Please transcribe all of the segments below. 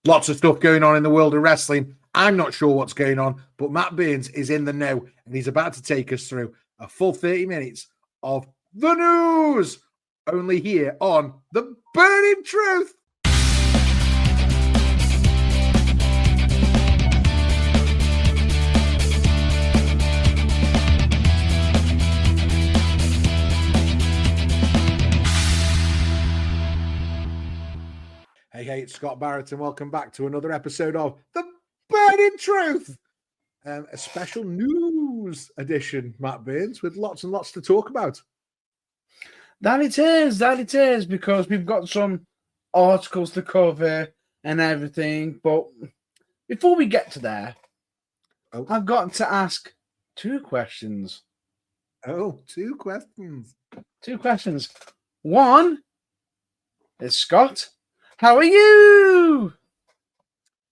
Lots of stuff going on in the world of wrestling. I'm not sure what's going on, but Matt Burns is in the know, and he's about to take us through a full 30 minutes of the news, only here on The Burning Truth. Hey, it's Scott Barrett, and welcome back to another episode of The Burning Truth, a special news edition, Matt Burns, with lots and lots to talk about. That it is, because we've got some articles to cover and everything. But before we get to there, I've got to ask two questions. Oh, two questions. Two questions. One is, Scott, how are you?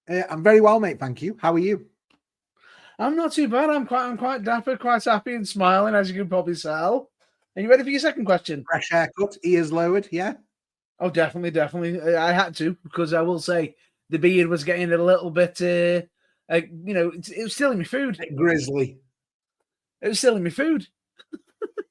I'm very well, mate. Thank you. How are you? I'm not too bad. I'm quite dapper, quite happy and smiling, as you can probably tell. Are you ready for your second question? Fresh haircut, ears lowered, yeah? Oh, definitely. I had to, because I will say the beard was getting a little bit, it was stealing my food. Grizzly. It was stealing my food.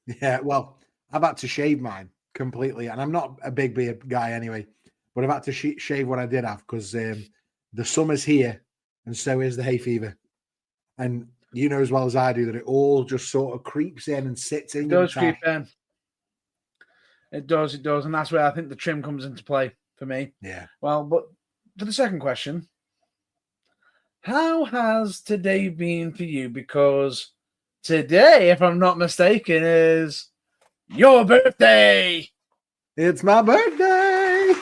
Yeah, well, I've had to shave mine completely, and I'm not a big beard guy anyway, but I've had to shave what I did have, because the summer's here, and so is the hay fever. And you know as well as I do that it all just sort of creeps in and sits in. It does creep in. It does. And that's where I think the trim comes into play for me. Yeah. Well, but for the second question, how has today been for you? Because today, if I'm not mistaken, is your birthday. It's my birthday.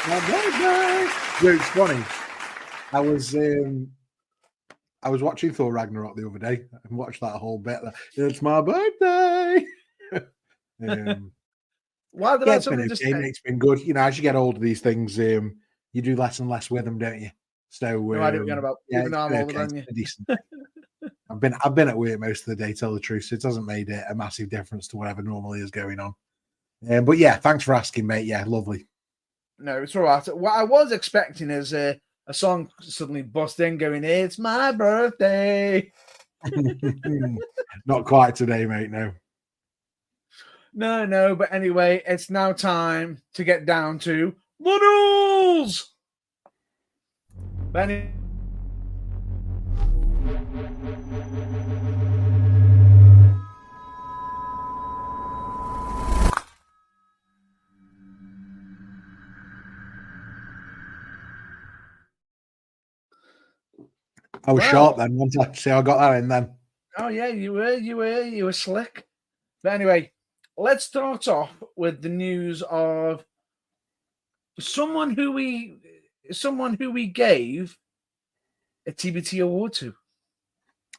My birthday. Yeah, it's funny. I was watching Thor Ragnarok the other day and watched that whole bit. It's my birthday. Why did I something just say? It's been good. You know, as you get older, these things you do less and less with them, don't you? So I don't know about even though I'm older than you. Decent. I've been at work most of the day, tell the truth. So it hasn't made a massive difference to whatever normally is going on. But yeah, thanks for asking, mate. Yeah, lovely. No, it's all right. What I was expecting is a song suddenly bust in going, it's my birthday. Not quite today, mate, no. No, but anyway, it's now time to get down to the news. Benny. I was sharp then. Once I see I got that in then. Oh yeah, you were slick. But anyway, let's start off with the news of someone who we gave a TBT award to.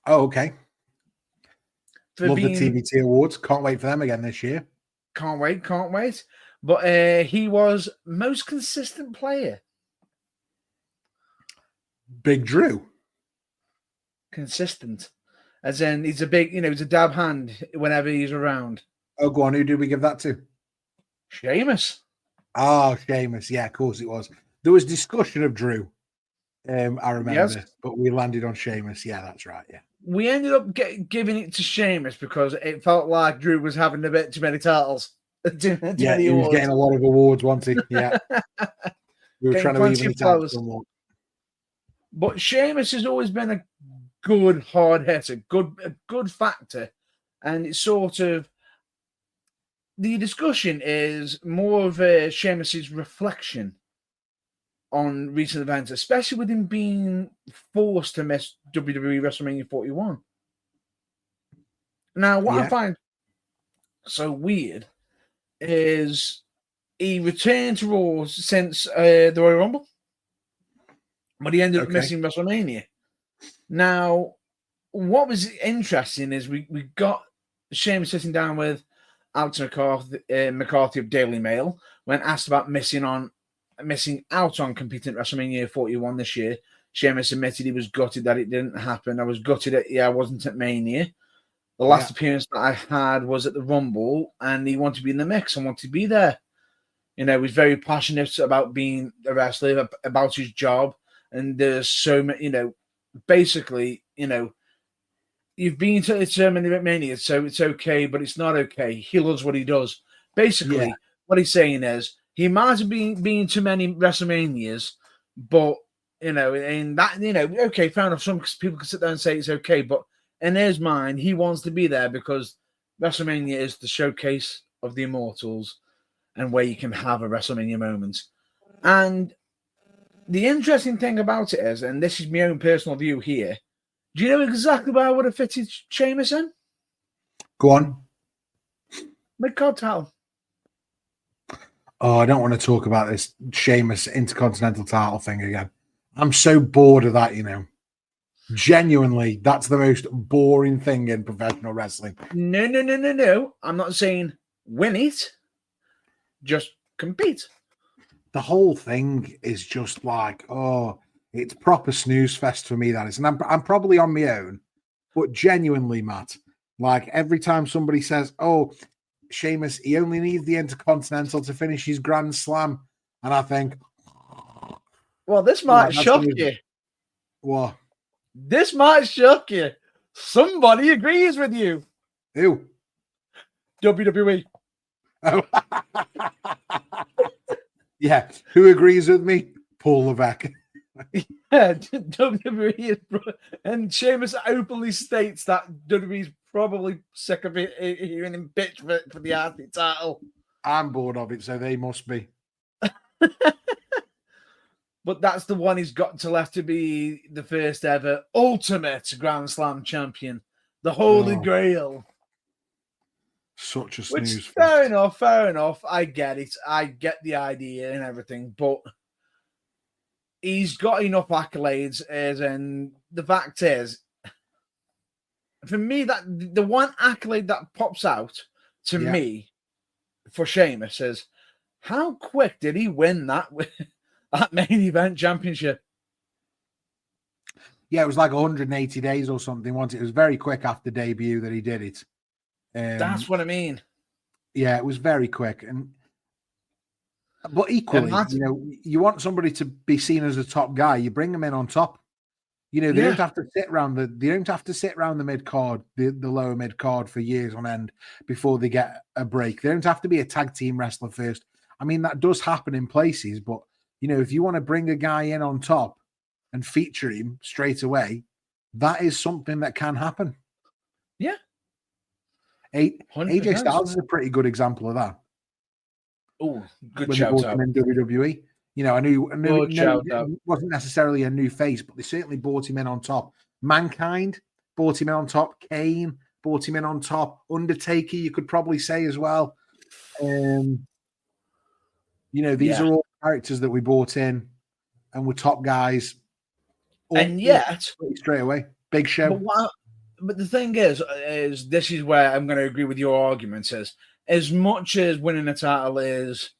Oh, okay. Love the TBT awards. Can't wait for them again this year. Can't wait. But he was most consistent player. Big Drew. Consistent, as in he's a big, he's a dab hand whenever he's around. Oh, go on. Who did we give that to? Sheamus. Oh, Sheamus. Yeah, of course it was. There was discussion of Drew. I remember, yes. But we landed on Sheamus. Yeah, that's right. Yeah, we ended up giving it to Sheamus because it felt like Drew was having a bit too many titles. He was getting a lot of awards, wasn't he? Yeah, we were trying to even it out somewhat. But Sheamus has always been a good hard hitter, a good factor, and it's sort of the discussion is more of Sheamus's reflection on recent events, especially with him being forced to miss WWE WrestleMania 41. Now, what I find so weird is he returned to Raw since the Royal Rumble, but he ended up missing WrestleMania. Now, what was interesting is we got Sheamus sitting down with Alex McCarthy of Daily Mail when asked about missing out on competing at WrestleMania 41 this year. Sheamus admitted he was gutted that it didn't happen. I was gutted I wasn't at Mania. The last appearance that I had was at the Rumble, and he wanted to be in the mix and wanted to be there. He's very passionate about being a wrestler, about his job. And there's so many, basically, you've been to so many Mania, so it's okay, but it's not okay. He loves what he does. Basically, what he's saying is he might have been to many WrestleManias, but in that, okay, fair enough. Some people can sit there and say it's okay, but in his mind, he wants to be there because WrestleMania is the showcase of the Immortals and where you can have a WrestleMania moment. And the interesting thing about it is, and this is my own personal view here, do you know exactly where I would have fitted Sheamus in? Go on. Mid-card title. Oh, I don't want to talk about this Sheamus Intercontinental title thing again. I'm so bored of that, Genuinely, that's the most boring thing in professional wrestling. No. I'm not saying win it. Just compete. The whole thing is just like, it's proper snooze fest for me, that is. And I'm probably on my own, but genuinely, Matt, like every time somebody says, Sheamus, he only needs the Intercontinental to finish his Grand Slam. And I think, well, this might shock you. What? This might shock you. Somebody agrees with you. Who? WWE. Oh. Yeah. Who agrees with me? Paul Levesque. Yeah, WWE and Sheamus openly states that WWE's probably sick of it, hearing him bitch for the RT title. I'm bored of it, so they must be. But that's the one he's got to left to be the first ever ultimate Grand Slam champion, the Holy Grail. Such a snooze. Which, fair enough. I get it. I get the idea and everything, but he's got enough accolades, and the fact is, for me, that the one accolade that pops out to me for Sheamus is how quick did he win that main event championship? Yeah, it was like 180 days or something. Once it was very quick after debut that he did it. That's what I mean. Yeah, it was very quick, but equally, you want somebody to be seen as a top guy. You bring them in on top. They don't have to sit around the mid card, the lower mid card for years on end before they get a break. They don't have to be a tag team wrestler first. I mean, that does happen in places, but if you want to bring a guy in on top and feature him straight away, that is something that can happen. Yeah. AJ Styles is a pretty good example of that. Oh, good when shout they brought out. him in WWE. I knew it wasn't necessarily a new face, but they certainly brought him in on top. Mankind brought him in on top. Kane brought him in on top. Undertaker, you could probably say as well. These are all characters that we brought in and were top guys. And yet, straight away, big show. But the thing is this is where I'm going to agree with your arguments. Is as much as winning a title is,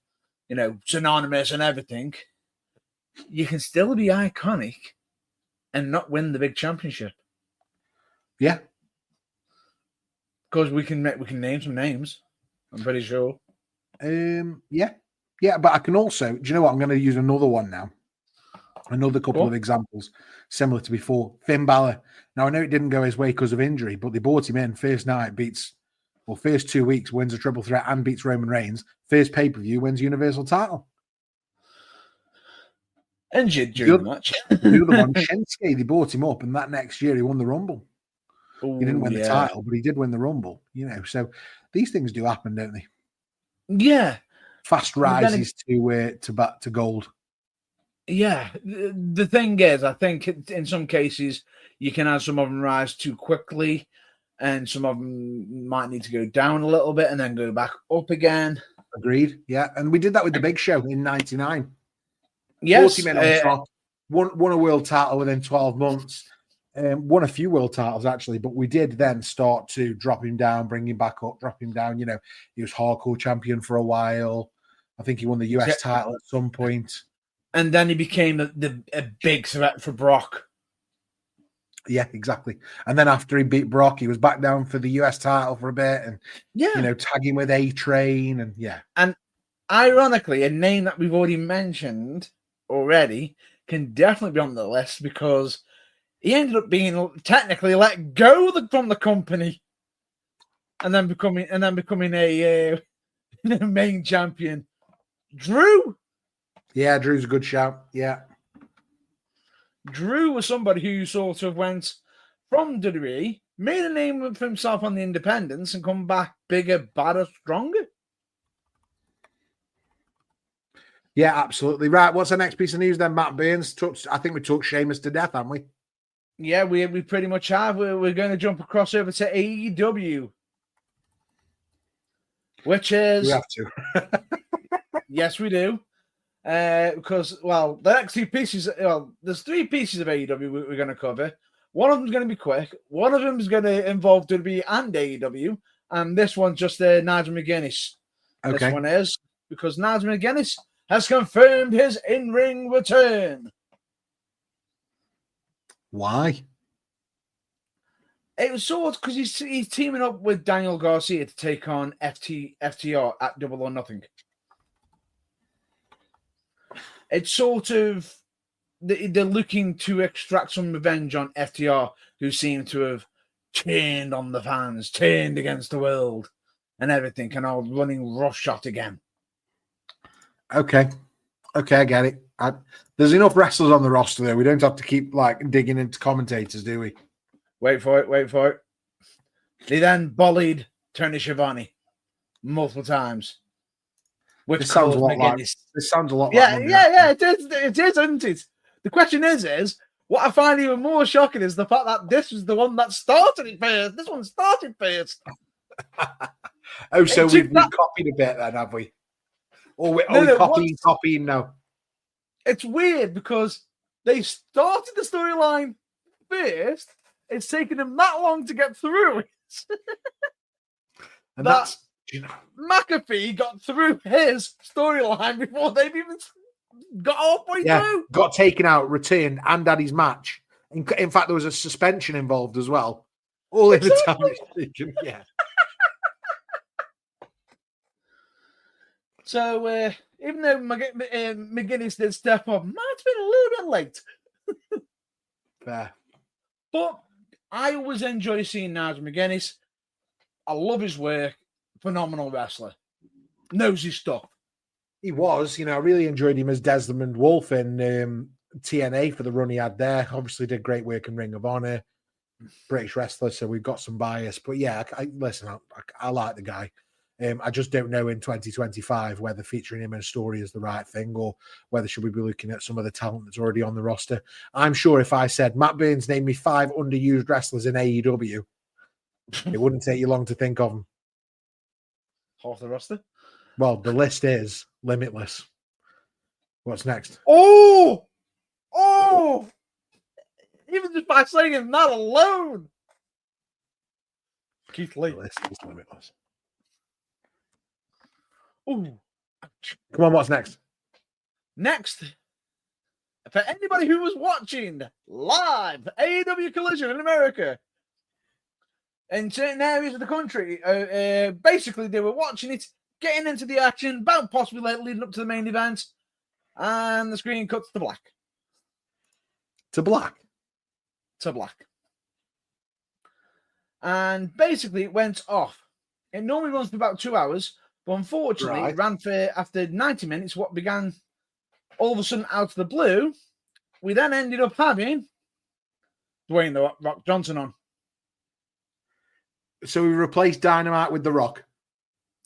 synonymous and everything, you can still be iconic and not win the big championship. Yeah, because we can name some names. I'm pretty sure. Yeah, but I can also. Do you know what? I'm going to use another one now. Another couple of examples similar to before. Finn Balor. Now, I know it didn't go his way because of injury, but they brought him in. First night first 2 weeks, wins a triple threat and beats Roman Reigns. First pay-per-view, wins Universal title. Injured during the match. The other one, Shinsuke, they brought him up, and that next year he won the Rumble. He didn't win the title, but he did win the Rumble. So these things do happen, don't they? Yeah. Fast rises to gold. Yeah, the thing is, I think in some cases you can have some of them rise too quickly, and some of them might need to go down a little bit and then go back up again. Agreed. Yeah, and we did that with the Big Show in '99. Yes, 40 men on top, won a world title within 12 months. Won a few world titles actually, but we did then start to drop him down, bring him back up, drop him down. He was hardcore champion for a while. I think he won the US title at some point. And then he became a big threat for Brock. Yeah, exactly. And then after he beat Brock, he was back down for the US title for a bit, and tagging with A-Train, and yeah. And ironically, a name that we've already mentioned can definitely be on the list because he ended up being technically let go from the company and then becoming a main champion. Drew. Yeah, Drew's a good shout. Yeah. Drew was somebody who sort of went from WWE, made a name for himself on the independents, and come back bigger, badder, stronger. Yeah, absolutely. Right, what's the next piece of news then? Matt Burns I think we took Sheamus to death, haven't we? Yeah, we pretty much have. We're going to jump across over to AEW. Which is... We have to. Yes, we do. Because, well, the next two pieces... Well, there's three pieces of AEW we're going to cover. One of them is going to be quick. One of them is going to involve WWE and AEW. And this one's just Nigel McGuinness. Okay. This one is because Nigel McGuinness has confirmed his in-ring return. Why? It was sort of because he's teaming up with Daniel Garcia to take on FTR at Double or Nothing. It's sort of they're looking to extract some revenge on FTR, who seem to have turned on the fans, turned against the world, and everything, and are running roughshod again. Okay, I get it. There's enough wrestlers on the roster there. We don't have to keep digging into commentators, do we? Wait for it. They then bullied Tony Schiavone multiple times. Which this sounds a lot like. Yeah, it is, isn't it? The question is what I find even more shocking is the fact that this was the one that started it first. This one started first. Oh, so we've copied a bit then, have we? Or we're copying now? It's weird because they started the storyline first. It's taken them that long to get through it. And that's McAfee got through his storyline before they've even got halfway through. Got taken out, returned, and had his match. In fact, there was a suspension involved as well. All in the time it's taken. Yeah. So, even though McGuinness did step up, might have been a little bit late. Fair. But I always enjoy seeing Nigel McGuinness. I love his work. Phenomenal wrestler. Knows his stuff. He was. I really enjoyed him as Desmond Wolfe in TNA for the run he had there. Obviously did great work in Ring of Honor. British wrestler, so we've got some bias. But yeah, I like the guy. I just don't know in 2025 whether featuring him in a story is the right thing or whether should we be looking at some of the talent that's already on the roster. I'm sure if I said, Matt Burns, name me 5 underused wrestlers in AEW, it wouldn't take you long to think of them. Half the roster? Well, the list is limitless. What's next? Oh! Even just by saying that alone. Keith Lee. The list is limitless. Ooh. Come on, what's next? Next, for anybody who was watching live AEW Collision in America, in certain areas of the country, basically they were watching it, getting into the action, about possibly leading up to the main event, and the screen cuts to black. To black? To black. And basically it went off. It normally runs for about 2 hours, but unfortunately, It ran for after 90 minutes, what began all of a sudden out of the blue. We then ended up having Dwayne The Rock Johnson on. So we replaced Dynamite with The Rock?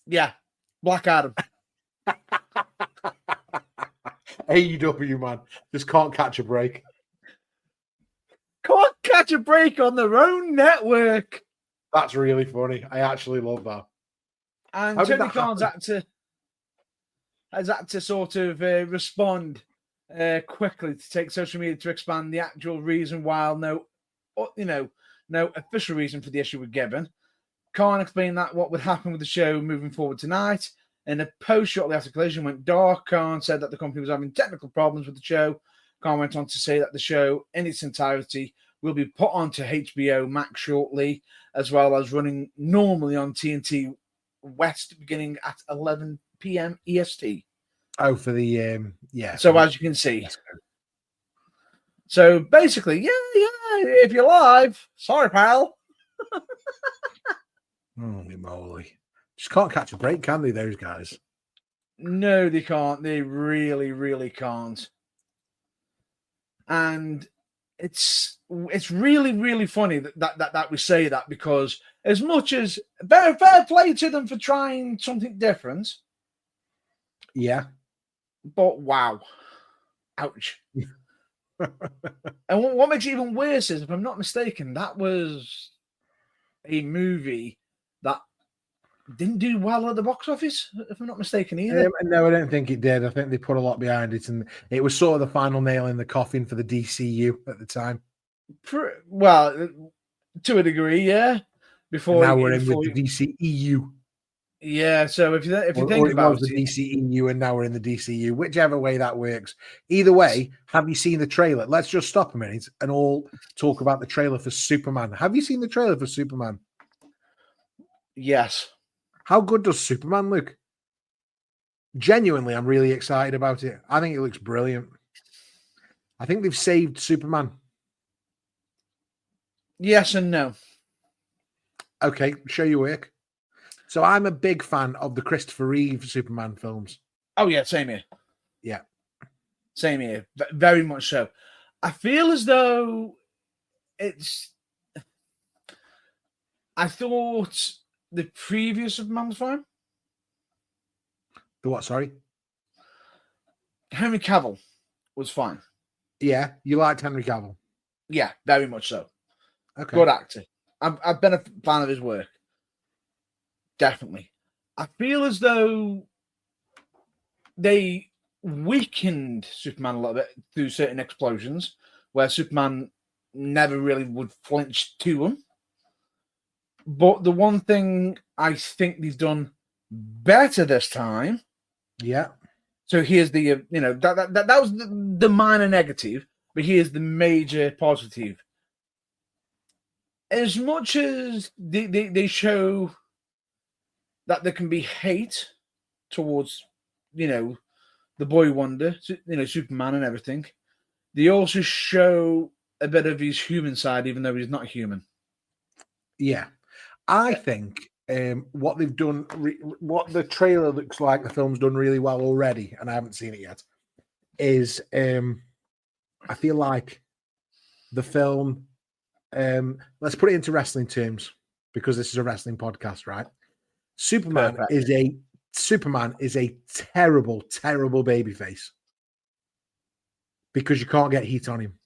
Yeah. Black Adam. AEW, man. Just can't catch a break. Can't catch a break on their own network. That's really funny. I actually love that. And Tony Khan's had to sort of respond quickly to take social media to expand the actual reason while no official reason for the issue was given. Khan explained that what would happen with the show moving forward tonight. In a post shortly after Collision went dark, Khan said that the company was having technical problems with the show. Khan went on to say that the show in its entirety will be put onto HBO Max shortly, as well as running normally on TNT West beginning at 11 p.m. EST. Oh, for the yeah. So as you can see. So basically, yeah, if you're live, sorry, pal. Holy moly. Just can't catch a break, can they, those guys? No, they can't. They really, really can't. And it's really, really funny that we say that, because as much as fair play to them for trying something different. Yeah. But wow. Ouch. And what makes it even worse is, if I'm not mistaken, that was a movie that didn't do well at the box office, if I'm not mistaken either. No, I don't think it did. I think they put a lot behind it, and it was sort of the final nail in the coffin for the DCU at the time. Well, to a degree, yeah. Now we're in with the DCEU. Yeah, so if you think about the DCEU, and now we're in the DCU, whichever way that works. Either way, have you seen the trailer? Let's just stop a minute and all talk about the trailer for Superman. Have you seen the trailer for Superman? Yes. How good does Superman look? Genuinely, I'm really excited about it. I think it looks brilliant. I think they've saved Superman. Yes and no. Okay, show your work. So I'm a big fan of the Christopher Reeve Superman films. Oh, yeah, same here. Yeah. Same here. Very much so. I feel as though I thought the previous Superman was fine. The what, sorry? Henry Cavill was fine. Yeah, you liked Henry Cavill? Yeah, very much so. Okay. Good actor. I've been a fan of his work. Definitely. I feel as though they weakened Superman a little bit through certain explosions, where Superman never really would flinch to them. But the one thing I think they've done better this time. Yeah. So here's the that was the minor negative, but here's the major positive. As much as they show that there can be hate towards, the boy wonder, Superman and everything, they also show a bit of his human side, even though he's not human. Yeah. I think what they've done, what the trailer looks like, the film's done really well already, and I haven't seen it yet, is I feel like the film, let's put it into wrestling terms, because this is a wrestling podcast, right? Superman is a terrible, terrible babyface, because you can't get heat on him.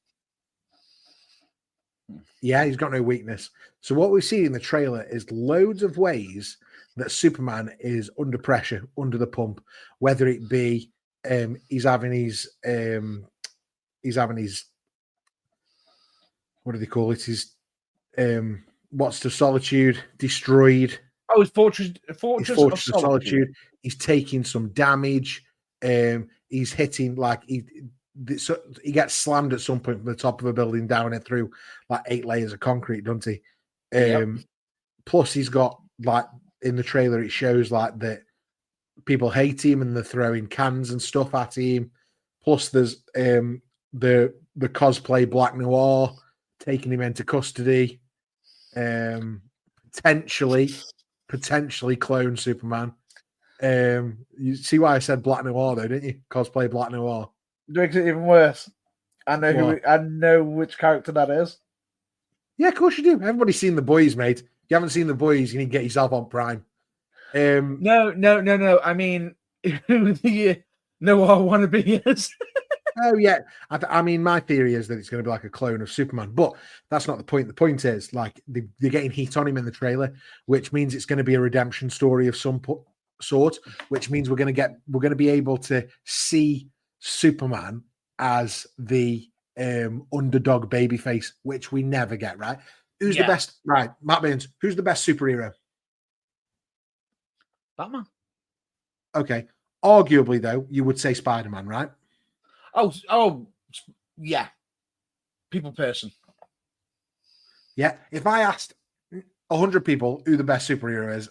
Yeah, he's got no weakness. So what we see in the trailer is loads of ways that Superman is under pressure, under the pump, whether it be he's having his what do they call it? His what's the solitude destroyed. Oh, his Fortress of Solitude. He's taking some damage. He's hitting so he gets slammed at some point from the top of a building down and through like 8 layers of concrete, doesn't he? Yep. Plus, he's got in the trailer, it shows that people hate him and they're throwing cans and stuff at him. Plus, there's the cosplay Black Noir taking him into custody. Potentially clone Superman. You see why I said Black Noir though, didn't you? Cosplay Black Noir. Makes it even worse. I know which character that is. Yeah, of course you do. Everybody's seen The Boys, mate. If you haven't seen The Boys, you need to get yourself on Prime. No. I mean, who the Noir wannabe is. Oh, yeah. I mean, my theory is that it's going to be like a clone of Superman, but that's not the point. The point is, they're getting heat on him in the trailer, which means it's going to be a redemption story of some sort, which means we're going to be able to see Superman as the underdog babyface, which we never get, right? Who's the best? Right, Matt Burns, who's the best superhero? Batman. Okay. Arguably, though, you would say Spider-Man, right? Oh, yeah. People person. Yeah. If I asked 100 people who the best superhero is,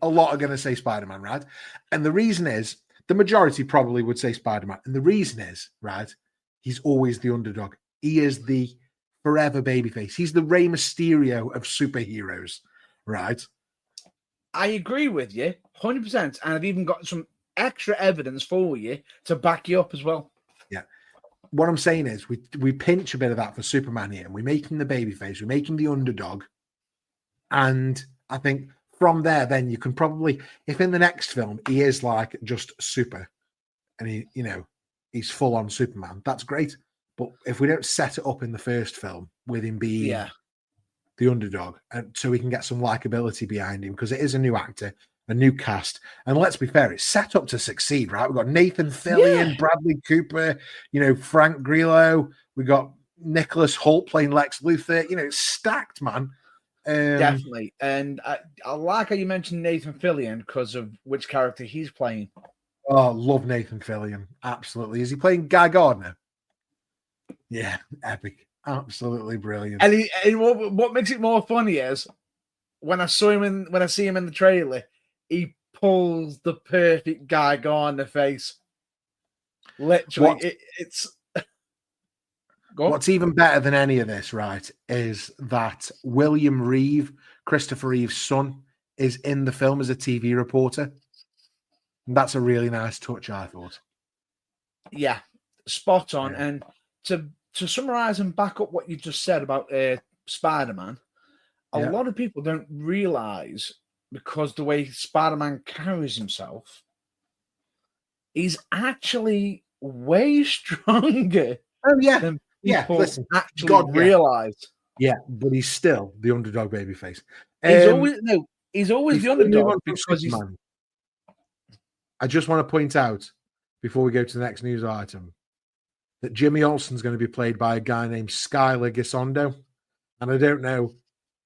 a lot are going to say Spider-Man, right? And the reason is, the majority probably would say Spider-Man. And the reason is, right, he's always the underdog. He is the forever babyface. He's the Rey Mysterio of superheroes, right? I agree with you 100%. And I've even got some extra evidence for you to back you up as well. Yeah. What I'm saying is we pinch a bit of that for Superman here, and we make him the babyface, we make him the underdog. And I think from there, then you can probably, if in the next film he is like just super and he's full on Superman, that's great. But if we don't set it up in the first film with him being the underdog, and so we can get some likability behind him, because it is a new actor, a new cast, and let's be fair, it's set up to succeed, right? We've got Nathan Fillion, Bradley Cooper, Frank Grillo, we got Nicholas Hoult playing Lex Luthor. It's stacked, man. Definitely. And I like how you mentioned Nathan Fillion because of which character he's playing. Oh, love Nathan Fillion. Absolutely. Is he playing Guy Gardner? Yeah, epic. Absolutely brilliant. And what makes it more funny is when I see him in the trailer, he pulls the perfect Guy Gardner face. Literally, it's what's even better than any of this, right, is that William Reeve, Christopher Reeve's son, is in the film as a TV reporter. And that's a really nice touch, I thought. Yeah, spot on. Yeah. And to summarize and back up what you just said about Spider-Man, a lot of people don't realize, because the way Spider-Man carries himself, he's actually way stronger. Oh, yeah. Than people listen, actually realize. Yeah, but he's still the underdog babyface. He's always the underdog because he's... I just want to point out, before we go to the next news item, that Jimmy Olsen's going to be played by a guy named Skylar Gisondo. And I don't know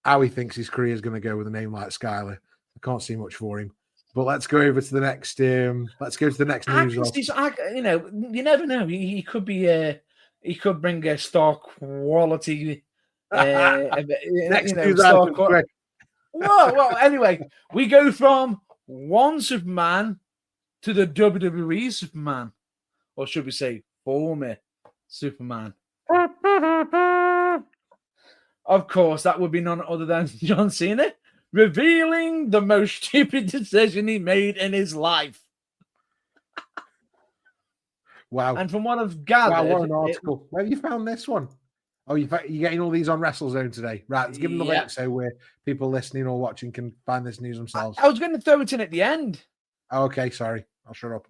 how he thinks his career is going to go with a name like Skylar. I can't see much for him. But let's go over to the next. Let's go to the next news. You never know. He could be. He could bring a star quality. Next news star quality. Well, anyway, we go from one Superman to the WWE Superman, or should we say, former Superman. Of course, that would be none other than John Cena, revealing the most stupid decision he made in his life. Wow. And from what I've gathered... Wow, what an article. Where have you found this one? Oh, you're getting all these on WrestleZone today. Right, let's give them the link so people listening or watching can find this news themselves. I was going to throw it in at the end. Oh, okay, sorry. I'll shut up.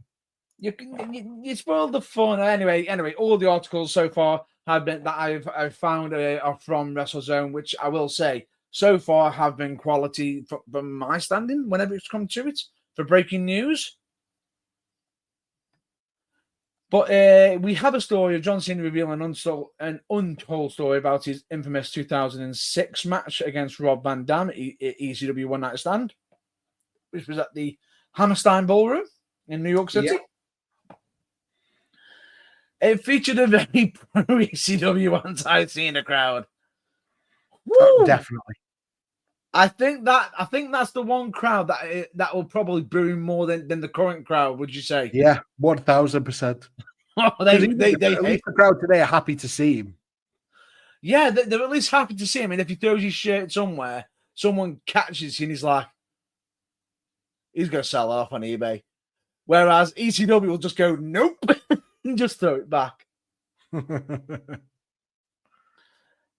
You spoiled the fun. Anyway, all the articles so far have been that I've found are from WrestleZone, which I will say so far have been quality from my standing whenever it's come to it for breaking news. But we have a story of John Cena revealing an untold story about his infamous 2006 match against Rob Van Dam at ECW One Night Stand, which was at the Hammerstein Ballroom in New York City. Yeah. It featured a very pro ECW anti-Cena crowd. Oh, definitely. I think that's the one crowd that will probably boo more than the current crowd. Would you say? Yeah, 1,000%. The crowd today are happy to see him. Yeah, they're at least happy to see him. And if he throws his shirt somewhere, someone catches him and he's like, he's going to sell it off on eBay. Whereas ECW will just go, nope, and just throw it back.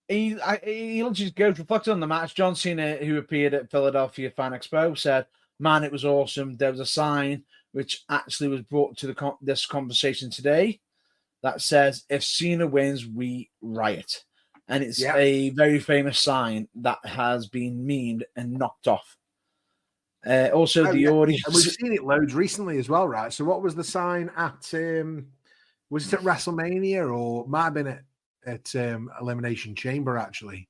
He'll just go reflecting on the match. John Cena, who appeared at Philadelphia Fan Expo, said, "Man, it was awesome. There was a sign which actually was brought to this conversation today that says, if Cena wins, we riot." And it's a very famous sign that has been memed and knocked off. Also, the audience... And we've seen it loads recently as well, right? So what was the sign at... was it at WrestleMania, or might have been at Elimination Chamber, actually?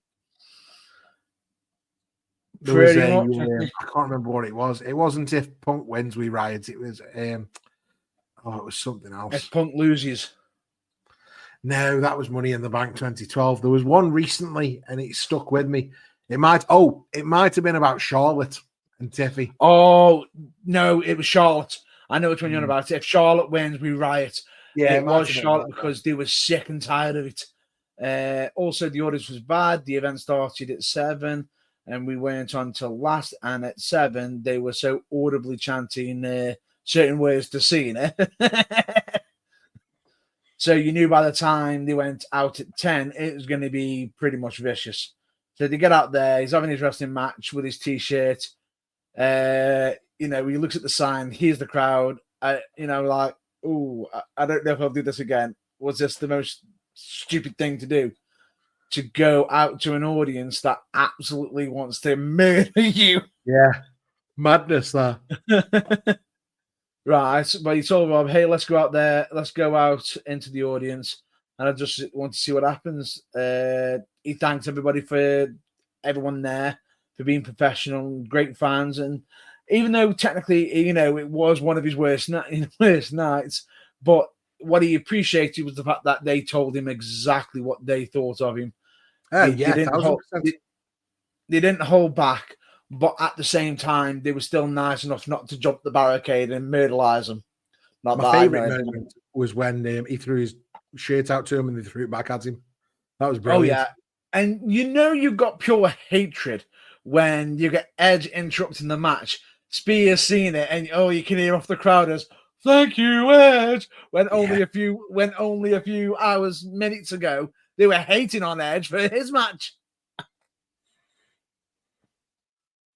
There was I can't remember what it was. It wasn't if Punk wins, we riot. It was... it was something else. If Punk loses... No, that was Money in the Bank 2012. There was one recently, and it stuck with me. It might have been about Charlotte and Tiffy. Oh, no, it was Charlotte. I know which one you're on about. If Charlotte wins, we riot. Yeah, it was Charlotte because they were sick and tired of it. Also, the audience was bad. The event started at 7, and we went on till last. And at 7, they were so audibly chanting certain words to Cena. So you knew by the time they went out at 10, it was going to be pretty much vicious. So they get out there. He's having his wrestling match with his T-shirt. He looks at the sign. Here's the crowd. Like, ooh, I don't know if I'll do this again. Was this the most stupid thing to do? To go out to an audience that absolutely wants to murder you. Yeah. Madness there. Right. But he told Rob, hey, let's go out there. Let's go out into the audience. And I just want to see what happens. He thanked everybody everyone there for being professional, great fans. And even though technically, it was one of his worst nights, but what he appreciated was the fact that they told him exactly what they thought of him. Oh, They didn't hold back, but at the same time, they were still nice enough not to jump the barricade and murderize him. My favourite moment was when he threw his shirt out to him and they threw it back at him. That was brilliant. Oh, yeah. And you've got pure hatred when you get Edge interrupting the match. Spears seeing it, and you can hear off the crowd as "Thank you, Edge." When only a few minutes ago, they were hating on Edge for his match.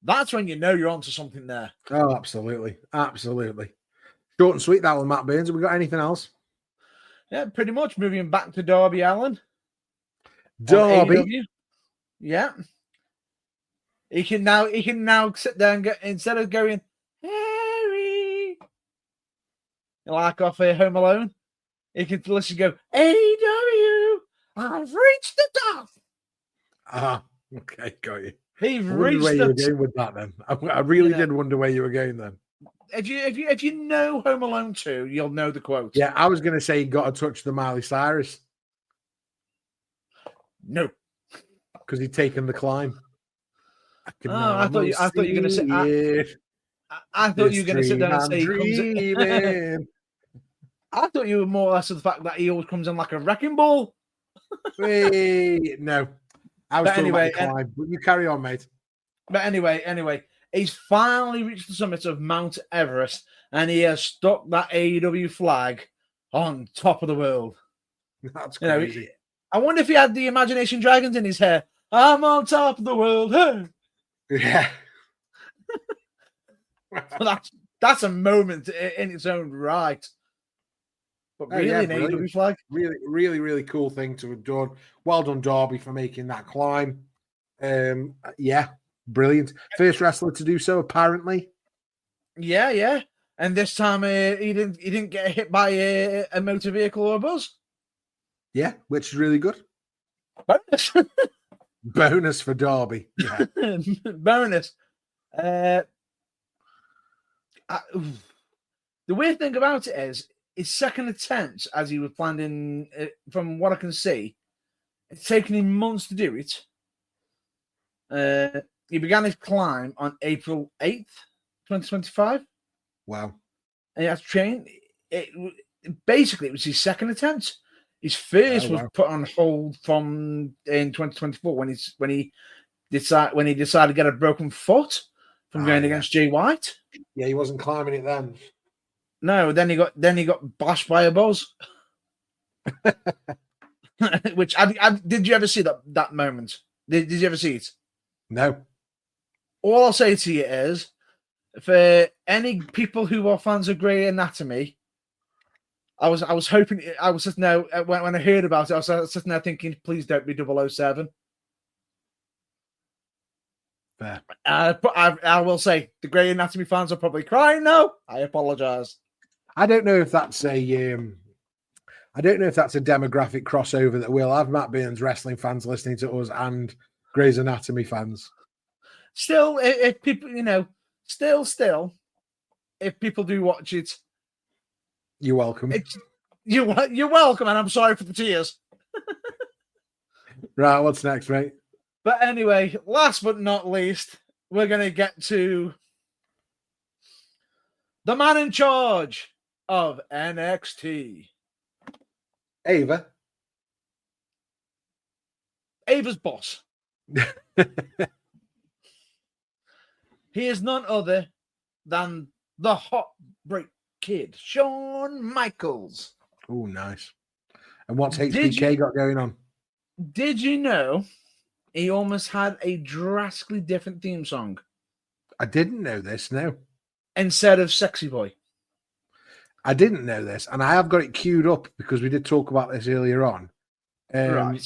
That's when you know you're onto something there. Oh, absolutely, absolutely. Short and sweet that one, Matt Burns. Have we got anything else? Yeah, pretty much. Moving back to Darby Allin. Darby. Yeah. He can now sit there and instead of going, Harry, like off Home Alone, he can listen go, AEW, I've reached the top. Ah, okay, got you. He's reached where you were going with that then. I really did wonder where you were going then. If you know Home Alone 2, you'll know the quote. Yeah, I was going to say you got to touch the Miley Cyrus. No. Because he'd taken the climb. I thought you were going to say. I thought you were going to sit down and say he comes in. I thought you were more or less of the fact that he always comes in like a wrecking ball. Wait, no. I was talking about the climb, but you carry on, mate. But anyway, he's finally reached the summit of Mount Everest, and he has stuck that AEW flag on top of the world. That's crazy. I wonder if he had the Imagination Dragons in his hair. I'm on top of the world. Hey. Yeah. That's a moment in its own right. But really, an AEW flag? Really, really, really cool thing to have done. Well done, Darby, for making that climb. Yeah, brilliant. First wrestler to do so, apparently. Yeah. And this time he didn't get hit by a motor vehicle or a bus. Yeah, which is really good. Bonus. Bonus for Darby. Yeah. Bonus. The weird thing about it is his second attempt, as he was planning, from what I can see, it's taken him months to do it. He began his climb on April 8th, 2025. Wow. And he has trained. Basically, it was his second attempt. His first was put on hold in 2024 when he decided to get a broken foot from going against Jay White. Yeah, he wasn't climbing it then. No, then he got bashed by a buzz. Which did you ever see that moment? Did you ever see it? No. All I'll say to you is, for any people who are fans of Grey Anatomy, I was hoping, I was sitting there when I heard about it, I was sitting there thinking, please don't be 007. Fair. I will say the Grey Anatomy fans are probably crying now. I apologize. I don't know if that's a demographic crossover that will have Matt Burns wrestling fans listening to us and Grey's Anatomy fans. Still, if people, still, if people do watch it, you're welcome. You're welcome, and I'm sorry for the tears. Right, what's next, mate? But anyway, last but not least, we're going to get to the man in charge of NXT. Ava. Ava's boss. He is none other than the Heartbreak Kid, Shawn Michaels. Oh, nice. And what's HBK got going on? Did you know he almost had a drastically different theme song? I didn't know this, no. Instead of Sexy Boy. I didn't know this, and I have got it queued up because we did talk about this earlier on. Right.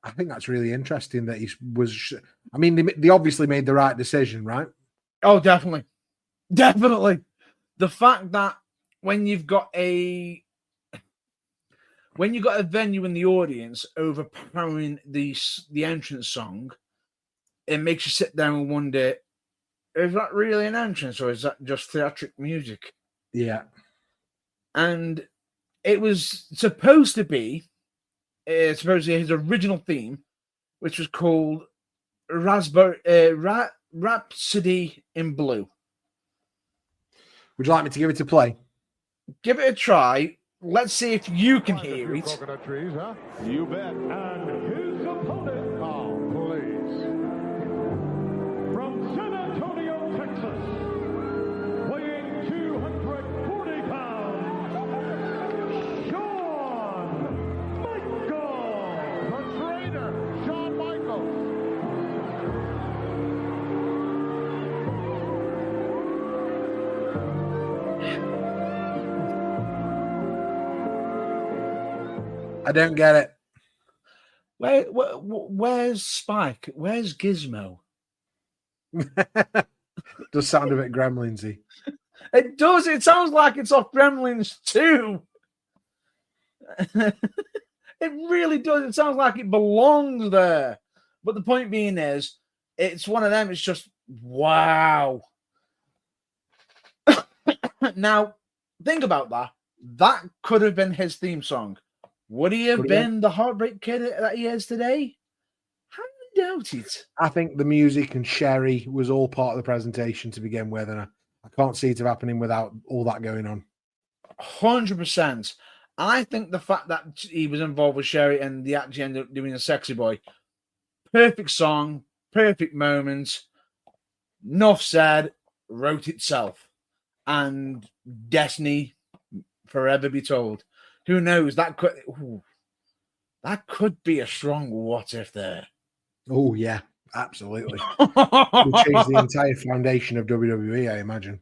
I think that's really interesting that he was... I mean, they obviously made the right decision, right? Oh, definitely. Definitely. The fact that when you've got a venue in the audience overpowering the entrance song, it makes you sit down and wonder, is that really an entrance or is that just theatric music? Yeah. And it was supposed to be supposedly his original theme, which was called Rhapsody in Blue. Would you like me to give it a play? Give it a try. Let's see if you can hear it. Coconut trees, huh? You bet. And his opponent, please. From San Antonio, Texas, weighing 240 pounds, Shawn Michaels. The trainer, Shawn Michaels. I don't get it. Where's Spike? Where's Gizmo? Does sound a bit Gremlinsy. It does. It sounds like it's off Gremlins too. It really does. It sounds like it belongs there. But the point being is, it's one of them. It's just, wow. Now, think about that. That could have been his theme song. Would he have been the Heartbreak Kid that he is today? I doubt it. I think the music and Sherry was all part of the presentation to begin with, and I can't see it happening without all that going on. 100%. I think the fact that he was involved with Sherry and they actually ended up doing a Sexy Boy, perfect song, perfect moment. Enough said, wrote itself. And destiny forever be told. Who knows? That could be a strong what if there. Oh, yeah, absolutely. Would change the entire foundation of WWE, I imagine.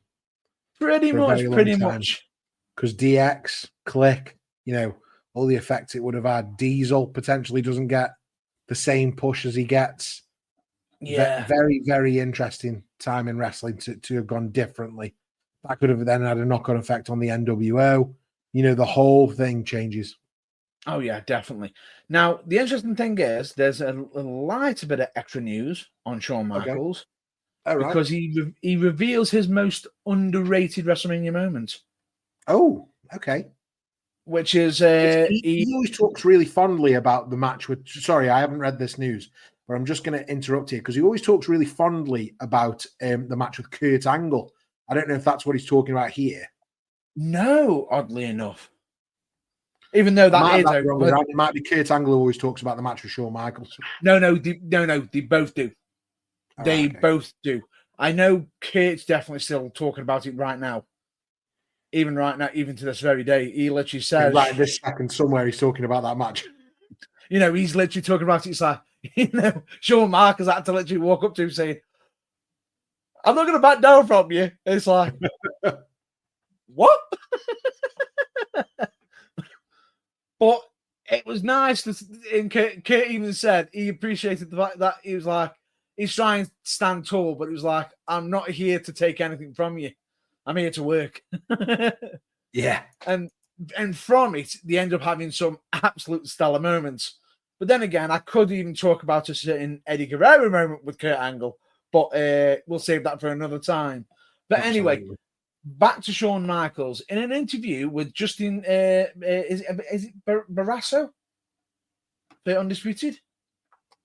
Pretty much. Because DX, Click, all the effects it would have had. Diesel potentially doesn't get the same push as he gets. Yeah. Very, very interesting time in wrestling to have gone differently. That could have then had a knock-on effect on the NWO. The whole thing changes. Oh, yeah, definitely. Now, the interesting thing is there's a light bit of extra news on Shawn Michaels because he reveals his most underrated WrestleMania moment. Oh, okay. Which is... he always talks really fondly about the match with... Sorry, I haven't read this news, but I'm just going to interrupt here because he always talks really fondly about the match with Kurt Angle. I don't know if that's what he's talking about here. No, oddly enough. Even though it might be Kurt Angle who always talks about the match with Shawn Michaels. No, they both do. Both do. I know Kurt's definitely still talking about it right now. Even to this very day. He literally says... Right this second somewhere he's talking about that match. He's literally talking about it. It's like, Shawn Michaels had to literally walk up to him saying, I'm not going to back down from you. It's like... What? But it was nice and Kurt even said he appreciated the fact that he was like, he's trying to stand tall, but it was like, I'm not here to take anything from you. I'm here to work. Yeah. And from it, they end up having some absolute stellar moments. But then again, I could even talk about a certain Eddie Guerrero moment with Kurt Angle, but we'll save that for another time. But anyway, back to Shawn Michaels. In an interview with Justin, is it Barrasso? The Undisputed?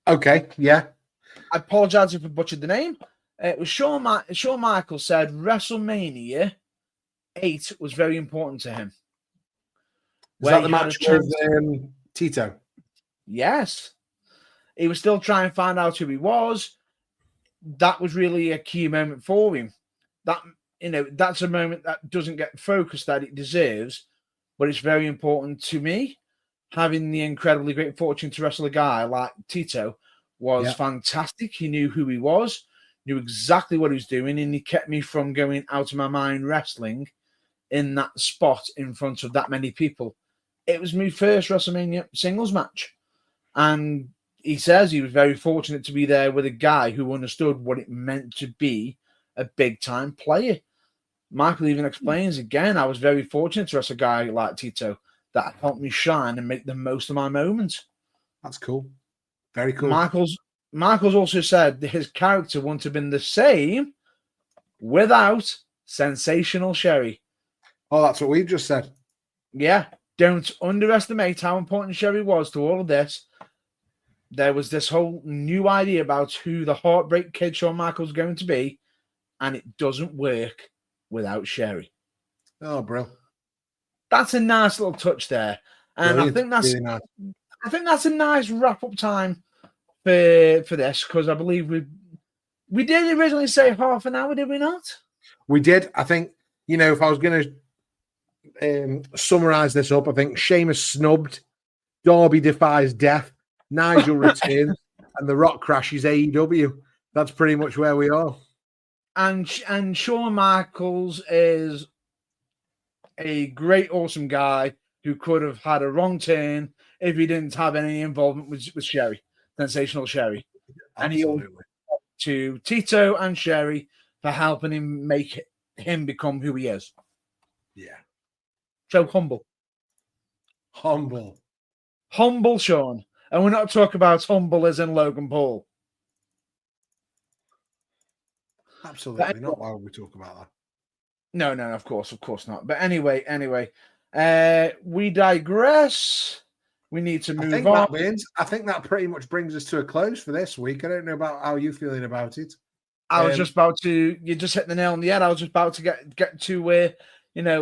Okay, yeah. I apologize if I butchered the name. It was Shawn Michaels said WrestleMania 8 was very important to him. Was that the match with Tito? Yes. He was still trying to find out who he was. That was really a key moment for him. That, that's a moment that doesn't get focused that it deserves, but it's very important to me. Having the incredibly great fortune to wrestle a guy like Tito was fantastic. He knew who he was, knew exactly what he was doing, and he kept me from going out of my mind wrestling in that spot in front of that many people. It was my first WrestleMania singles match. And he says he was very fortunate to be there with a guy who understood what it meant to be a big-time player. Michael even explains again, I was very fortunate to wrestle a guy like Tito that helped me shine and make the most of my moments. That's cool. Very cool. Michael's also said that his character wouldn't have been the same without Sensational Sherry. Oh, that's what we've just said. Yeah. Don't underestimate how important Sherry was to all of this. There was this whole new idea about who the Heartbreak Kid Shawn Michaels going to be, and it doesn't work without Sherry. Oh, bro. That's a nice little touch there. And Brilliant. I think that's Really nice. I think that's a nice wrap-up time for this, because I believe we did originally say half an hour, did we not? We did. I think, if I was going to summarize this up, I think Sheamus snubbed, Darby defies death, Nigel returns, and the Rock Crashes AEW. That's pretty much where we are. And Shawn Michaels is a great, awesome guy who could have had a wrong turn if he didn't have any involvement with Sherry, Sensational Sherry. Absolutely. And he to Tito and Sherry for helping him make him become who he is. Yeah. So humble. Humble, Shawn. And we're not talking about humble as in Logan Paul. Absolutely not. Why would we talk about that? No, of course not. But anyway, we digress. We need to move on. I think that pretty much brings us to a close for this week. I don't know about how you're feeling about it. I was just about to. You just hit the nail on the head. I was just about to get to where. Seeing as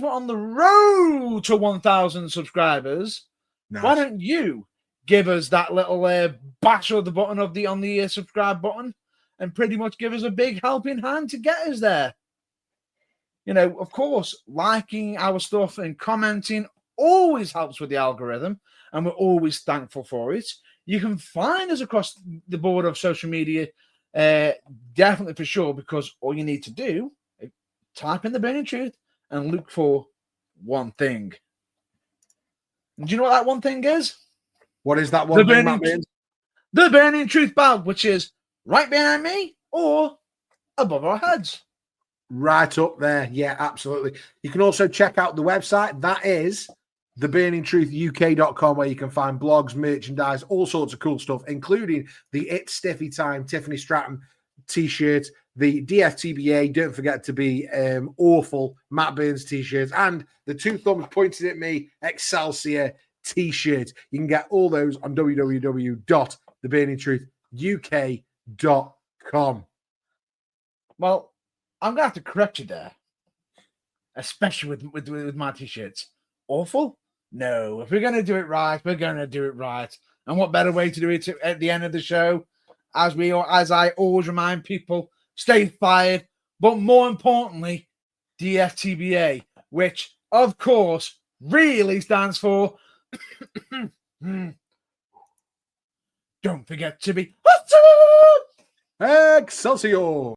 we're on the road to 1,000 subscribers, nice. Why don't you give us that little bash of the button on the subscribe button and pretty much give us a big helping hand to get us there? Of course, liking our stuff and commenting always helps with the algorithm, and we're always thankful for it. You can find us across the board of social media, definitely for sure, because all you need to do, type in The Burning Truth and look for one thing. Do you know what that one thing is? What is that one thing, The Burning Truth bag, which is right behind me or above our heads. Right up there. Yeah, absolutely. You can also check out the website. That is theburningtruthuk.com, where you can find blogs, merchandise, all sorts of cool stuff, including the It's Stiffy Time Tiffany Stratton t-shirt, the DFTBA, don't forget to be awful, Matt Burns t-shirts, and the 2 thumbs pointed at me Excelsior t-shirt. You can get all those on www.theburningtruthuk.com. Well, I'm going to have to correct you there, especially with my t-shirts. Awful? No. If we're going to do it right, we're going to do it right. And what better way to do it at the end of the show? As I always remind people, stay fired, but more importantly, DFTBA, which, of course, really stands for don't forget to be Excelsior!